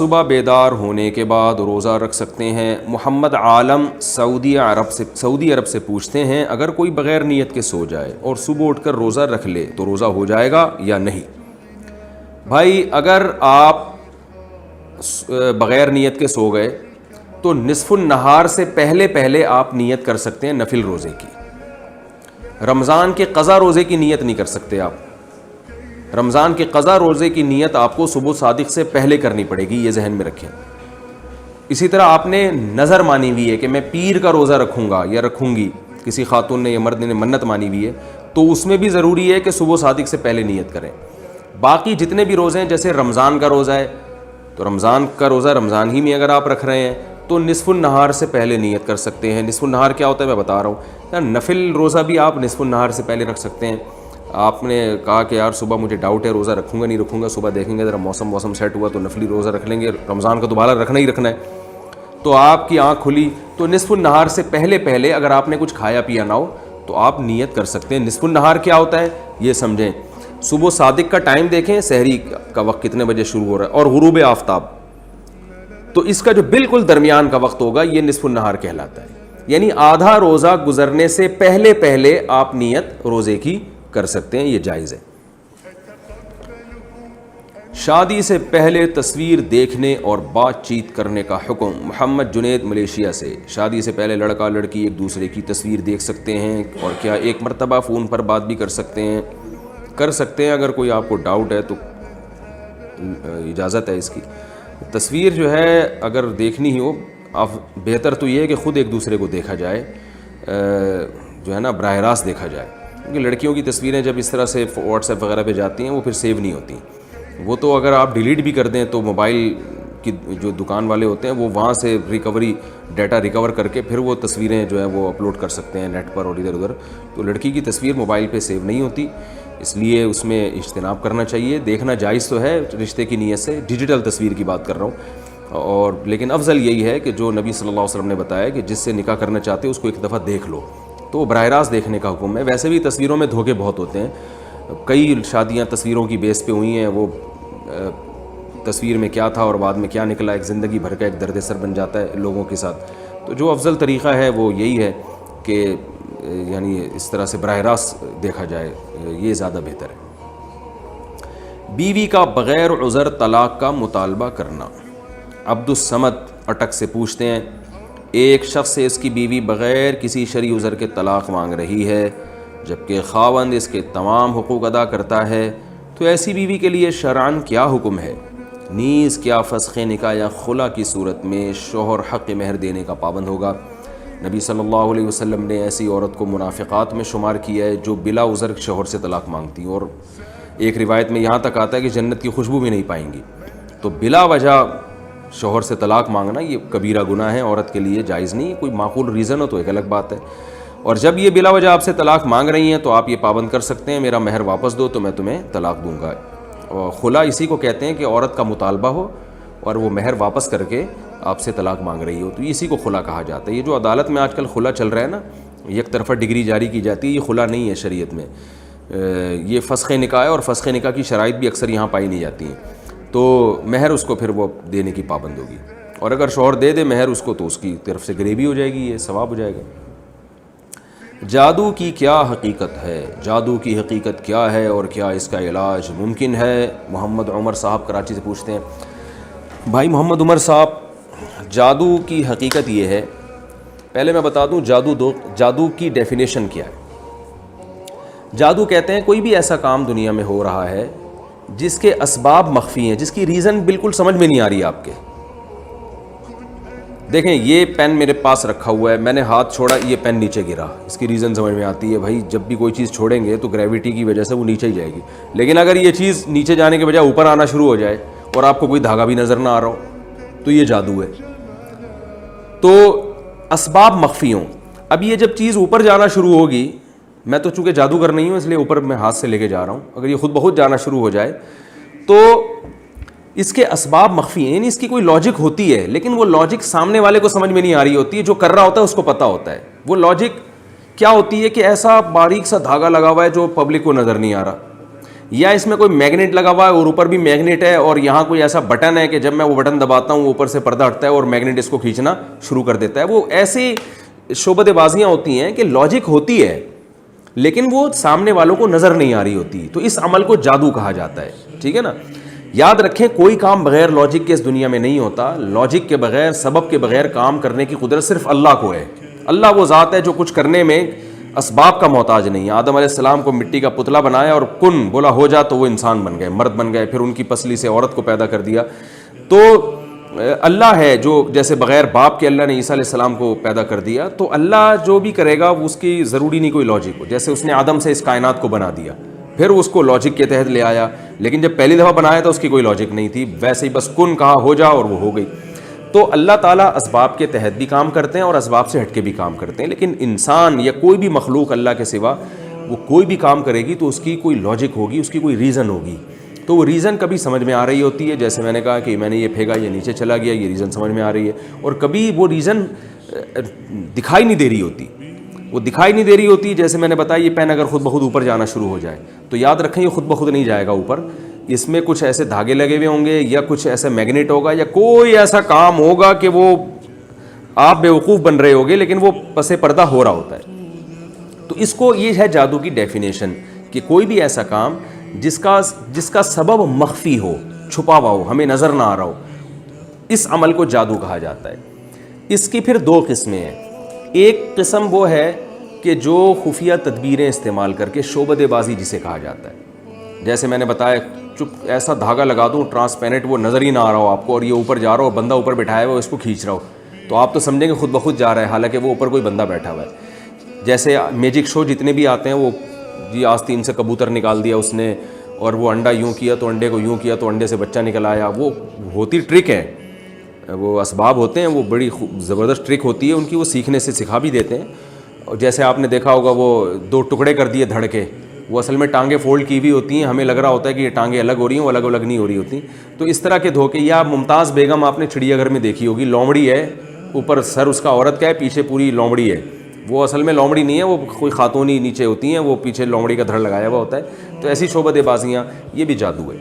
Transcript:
صبح بیدار ہونے کے بعد روزہ رکھ سکتے ہیں؟ محمد عالم سعودی عرب سے پوچھتے ہیں اگر کوئی بغیر نیت کے سو جائے اور صبح اٹھ کر روزہ رکھ لے تو روزہ ہو جائے گا یا نہیں؟ بھائی اگر آپ بغیر نیت کے سو گئے تو نصف النہار سے پہلے آپ نیت کر سکتے ہیں نفل روزے کی۔ رمضان کے قضا روزے کی نیت نہیں کر سکتے آپ۔ رمضان کے قضا روزے کی نیت آپ کو صبح صادق سے پہلے کرنی پڑے گی، یہ ذہن میں رکھیں۔ اسی طرح آپ نے نظر مانی ہوئی ہے کہ میں پیر کا روزہ رکھوں گا یا رکھوں گی، کسی خاتون نے یا مرد نے منت مانی ہوئی ہے، تو اس میں بھی ضروری ہے کہ صبح صادق سے پہلے نیت کریں۔ باقی جتنے بھی روزے ہیں، جیسے رمضان کا روزہ ہے تو رمضان کا روزہ رمضان ہی میں اگر آپ رکھ رہے ہیں تو نصف النہار سے پہلے نیت کر سکتے ہیں۔ نصف النہار کیا ہوتا ہے میں بتا رہا ہوں، نفل روزہ بھی آپ نصف النہار سے پہلے رکھ سکتے ہیں۔ آپ نے کہا کہ یار صبح مجھے ڈاؤٹ ہے، روزہ رکھوں گا نہیں رکھوں گا، صبح دیکھیں گے ذرا موسم سیٹ ہوا تو نفلی روزہ رکھ لیں گے، رمضان کا دوبارہ رکھنا ہی رکھنا ہے، تو آپ کی آنکھ کھلی تو نصف النہار سے پہلے اگر آپ نے کچھ کھایا پیا نہ ہو تو آپ نیت کر سکتے ہیں۔ نصف النہار کیا ہوتا ہے یہ سمجھیں، صبح صادق کا ٹائم دیکھیں، سحری کا وقت کتنے بجے شروع ہو رہا ہے، اور غروب آفتاب، تو اس کا جو بالکل درمیان کا وقت ہوگا یہ نصف النہار کہلاتا ہے۔ یعنی آدھا روزہ گزرنے سے پہلے آپ نیت روزے کی کر سکتے ہیں، یہ جائز ہے۔ شادی سے پہلے تصویر دیکھنے اور بات چیت کرنے کا حکم۔ محمد جنید ملیشیا سے، شادی سے پہلے لڑکا لڑکی ایک دوسرے کی تصویر دیکھ سکتے ہیں اور کیا ایک مرتبہ فون پر بات بھی کر سکتے ہیں؟ کر سکتے ہیں، اگر کوئی آپ کو ڈاؤٹ ہے تو اجازت ہے اس کی۔ تصویر جو ہے اگر دیکھنی ہو، بہتر تو یہ ہے کہ خود ایک دوسرے کو دیکھا جائے، جو ہے نا براہ راست دیکھا جائے، کیونکہ لڑکیوں کی تصویریں جب اس طرح سے واٹس ایپ وغیرہ پہ جاتی ہیں وہ پھر سیو نہیں ہوتی۔ وہ تو اگر آپ ڈیلیٹ بھی کر دیں تو موبائل کی جو دکان والے ہوتے ہیں وہ وہاں سے ڈیٹا ریکور کر کے پھر وہ تصویریں جو ہیں وہ اپلوڈ کر سکتے ہیں نیٹ پر اور ادھر ادھر۔ تو لڑکی کی تصویر موبائل پہ سیو نہیں ہوتی، اس لیے اس میں اجتناب کرنا چاہیے۔ دیکھنا جائز تو ہے رشتے کی نیت سے، ڈیجیٹل تصویر کی بات کر رہا ہوں، اور لیکن افضل یہی ہے کہ جو نبی صلی اللہ علیہ وسلم نے بتایا کہ جس سے نکاح کرنا چاہتے ہو اس کو ایک دفعہ دیکھ لو، تو براہ راست دیکھنے کا حکم ہے۔ ویسے بھی تصویروں میں دھوکے بہت ہوتے ہیں، کئی شادیاں تصویروں کی بیس پہ ہوئی ہیں، وہ تصویر میں کیا تھا اور بعد میں کیا نکلا، ایک زندگی بھر کا ایک درد سر بن جاتا ہے لوگوں کے ساتھ۔ تو جو افضل طریقہ ہے وہ یہی ہے کہ یعنی اس طرح سے براہ راست دیکھا جائے، یہ زیادہ بہتر ہے۔ بیوی کا بغیر عذر طلاق کا مطالبہ کرنا۔ عبد الصمد اٹک سے پوچھتے ہیں ایک شخص سے اس کی بیوی بغیر کسی شرعی عذر کے طلاق مانگ رہی ہے جبکہ خاوند اس کے تمام حقوق ادا کرتا ہے، تو ایسی بیوی کے لیے شرعاً کیا حکم ہے؟ نیز کیا فسخ نکاح یا خلا کی صورت میں شوہر حق مہر دینے کا پابند ہوگا؟ نبی صلی اللہ علیہ وسلم نے ایسی عورت کو منافقات میں شمار کیا ہے جو بلا عذر شوہر سے طلاق مانگتی ہیں، اور ایک روایت میں یہاں تک آتا ہے کہ جنت کی خوشبو بھی نہیں پائیں گی۔ تو بلا وجہ شوہر سے طلاق مانگنا یہ کبیرہ گناہ ہے، عورت کے لیے جائز نہیں۔ کوئی معقول ریزن ہو تو ایک الگ بات ہے، اور جب یہ بلا وجہ آپ سے طلاق مانگ رہی ہیں تو آپ یہ پابند کر سکتے ہیں میرا مہر واپس دو تو میں تمہیں طلاق دوں گا۔ اور خلا اسی کو کہتے ہیں کہ عورت کا مطالبہ ہو اور وہ مہر واپس کر کے آپ سے طلاق مانگ رہی ہو، تو اسی کو خلا کہا جاتا ہے۔ یہ جو عدالت میں آج کل خلا چل رہا ہے نا، یک طرفہ ڈگری جاری کی جاتی ہے، یہ خلا نہیں ہے شریعت میں، یہ فسخ نکاح ہے، اور فسخ نکاح کی شرائط بھی اکثر یہاں پائی نہیں جاتی ہیں، تو مہر اس کو پھر وہ دینے کی پابند ہوگی، اور اگر شوہر دے دے مہر اس کو تو اس کی طرف سے گریوی ہو جائے گی، یہ ثواب ہو جائے گا۔ جادو کی کیا حقیقت ہے؟ جادو کی حقیقت کیا ہے اور کیا اس کا علاج ممکن ہے؟ محمد عمر صاحب کراچی سے پوچھتے ہیں۔ بھائی محمد عمر صاحب، جادو کی حقیقت یہ ہے، پہلے میں بتا دوں جادو کی ڈیفینیشن کیا ہے۔ جادو کہتے ہیں کوئی بھی ایسا کام دنیا میں ہو رہا ہے جس کے اسباب مخفی ہیں، جس کی ریزن بالکل سمجھ میں نہیں آ رہی آپ کے۔ دیکھیں یہ پین میرے پاس رکھا ہوا ہے، میں نے ہاتھ چھوڑا یہ پین نیچے گرا، اس کی ریزن سمجھ میں آتی ہے، بھائی جب بھی کوئی چیز چھوڑیں گے تو گریویٹی کی وجہ سے وہ نیچے ہی جائے گی، لیکن اگر یہ چیز نیچے جانے کے بجائے اوپر آنا شروع ہو جائے اور آپ کو کوئی دھاگا بھی نظر نہ آ رہا ہو تو یہ جادو ہے۔ تو اسباب مخفی ہوں، اب یہ جب چیز اوپر جانا شروع ہوگی، میں تو چونکہ جادوگر نہیں ہوں اس لیے اوپر میں ہاتھ سے لے کے جا رہا ہوں، اگر یہ خود بخود جانا شروع ہو جائے تو اس کے اسباب مخفی ہیں، یعنی اس کی کوئی لاجک ہوتی ہے لیکن وہ لاجک سامنے والے کو سمجھ میں نہیں آ رہی ہوتی ہے، جو کر رہا ہوتا ہے اس کو پتہ ہوتا ہے۔ وہ لاجک کیا ہوتی ہے کہ ایسا باریک سا دھاگا لگا ہوا ہے جو پبلک کو نظر نہیں آ رہا، یا اس میں کوئی میگنیٹ لگا ہوا ہے اور اوپر بھی میگنیٹ ہے اور یہاں کوئی ایسا بٹن ہے کہ جب میں وہ بٹن دباتا ہوں اوپر سے پردہ ہٹتا ہے اور میگنیٹ اس کو کھینچنا شروع کر دیتا ہے. وہ ایسی شعبدے بازیاں ہوتی ہیں کہ لاجک ہوتی ہے لیکن وہ سامنے والوں کو نظر نہیں آ رہی ہوتی, تو اس عمل کو جادو کہا جاتا ہے. ٹھیک ہے نا. یاد رکھیں کوئی کام بغیر لاجک کے اس دنیا میں نہیں ہوتا. لاجک کے بغیر, سبب کے بغیر کام کرنے کی قدرت صرف اللہ کو ہے. اللہ وہ ذات ہے جو کچھ کرنے میں اسباب کا محتاج نہیں ہے. آدم علیہ السلام کو مٹی کا پتلا بنایا اور کن بولا ہو جا تو وہ انسان بن گئے, مرد بن گئے. پھر ان کی پسلی سے عورت کو پیدا کر دیا. تو اللہ ہے جو جیسے بغیر باپ کے اللہ نے عیسیٰ علیہ السلام کو پیدا کر دیا, تو اللہ جو بھی کرے گا اس کی ضروری نہیں کوئی لاجک ہو. جیسے اس نے آدم سے اس کائنات کو بنا دیا, پھر اس کو لاجک کے تحت لے آیا, لیکن جب پہلی دفعہ بنایا تھا اس کی کوئی لاجک نہیں تھی, ویسے ہی بس کن کہا ہو جا اور وہ ہو گئی. تو اللہ تعالیٰ اسباب کے تحت بھی کام کرتے ہیں اور اسباب سے ہٹ کے بھی کام کرتے ہیں. لیکن انسان یا کوئی بھی مخلوق اللہ کے سوا وہ کوئی بھی کام کرے گی تو اس کی کوئی لاجک ہوگی, اس کی کوئی ریزن ہوگی. تو وہ ریزن کبھی سمجھ میں آ رہی ہوتی ہے, جیسے میں نے کہا کہ میں نے یہ پھینکا یہ نیچے چلا گیا, یہ ریزن سمجھ میں آ رہی ہے. اور کبھی وہ ریزن دکھائی نہیں دے رہی ہوتی, وہ دکھائی نہیں دے رہی ہوتی. جیسے میں نے بتایا یہ پین اگر خود بخود اوپر جانا شروع ہو جائے تو یاد رکھیں یہ خود بخود نہیں جائے گا اوپر, اس میں کچھ ایسے دھاگے لگے ہوئے ہوں گے یا کچھ ایسا میگنیٹ ہوگا یا کوئی ایسا کام ہوگا کہ وہ آپ بیوقوف بن رہے ہوگے لیکن وہ پس پردہ ہو رہا ہوتا ہے. تو اس کو یہ ہے جادو کی ڈیفینیشن کہ کوئی بھی ایسا کام جس کا سبب مخفی ہو, چھپا ہوا ہو, ہمیں نظر نہ آ رہا ہو, اس عمل کو جادو کہا جاتا ہے. اس کی پھر دو قسمیں ہیں. ایک قسم وہ ہے کہ جو خفیہ تدبیریں استعمال کر کے شعبدے بازی جسے کہا جاتا ہے. جیسے میں نے بتایا چپ ایسا دھاگا لگا دوں ٹرانسپیرنٹ وہ نظر ہی نہ آ رہا ہو آپ کو, اور یہ اوپر جا رہا ہو, بندہ اوپر بٹھایا ہوا اس کو کھینچ رہا ہو, تو آپ تو سمجھیں گے خود بخود جا رہا ہے, حالانکہ وہ اوپر کوئی بندہ بیٹھا ہوا ہے. جیسے میجک شو جتنے بھی آتے ہیں, وہ جی آستین سے کبوتر نکال دیا اس نے, اور وہ انڈا یوں کیا تو انڈے کو یوں کیا تو انڈے سے بچہ نکل آیا. وہ ہوتی ٹرک ہے, وہ اسباب ہوتے ہیں, وہ بڑی زبردست ٹرک ہوتی ہے ان کی, وہ سیکھنے سے سکھا بھی دیتے ہیں. جیسے آپ نے دیکھا ہوگا وہ 2 ٹکڑے کر دیے دھڑ کے, وہ اصل میں ٹانگیں فولڈ کی ہوئی ہوتی ہیں, ہمیں لگ رہا ہوتا ہے کہ یہ ٹانگیں الگ ہو رہی ہیں, وہ الگ نہیں ہو رہی ہوتی. تو اس طرح کے دھوکے. یا ممتاز بیگم آپ نے چڑیا گھر میں دیکھی ہوگی, لومڑی ہے, اوپر سر اس کا عورت کا ہے, پیچھے پوری لومڑی ہے. وہ اصل میں لومڑی نہیں ہے, وہ کوئی خاتونی نیچے ہوتی ہیں, وہ پیچھے لومڑی کا دھڑ لگایا ہوا ہوتا ہے. تو ایسی شعبدے بازیاں یہ بھی جادو ہے.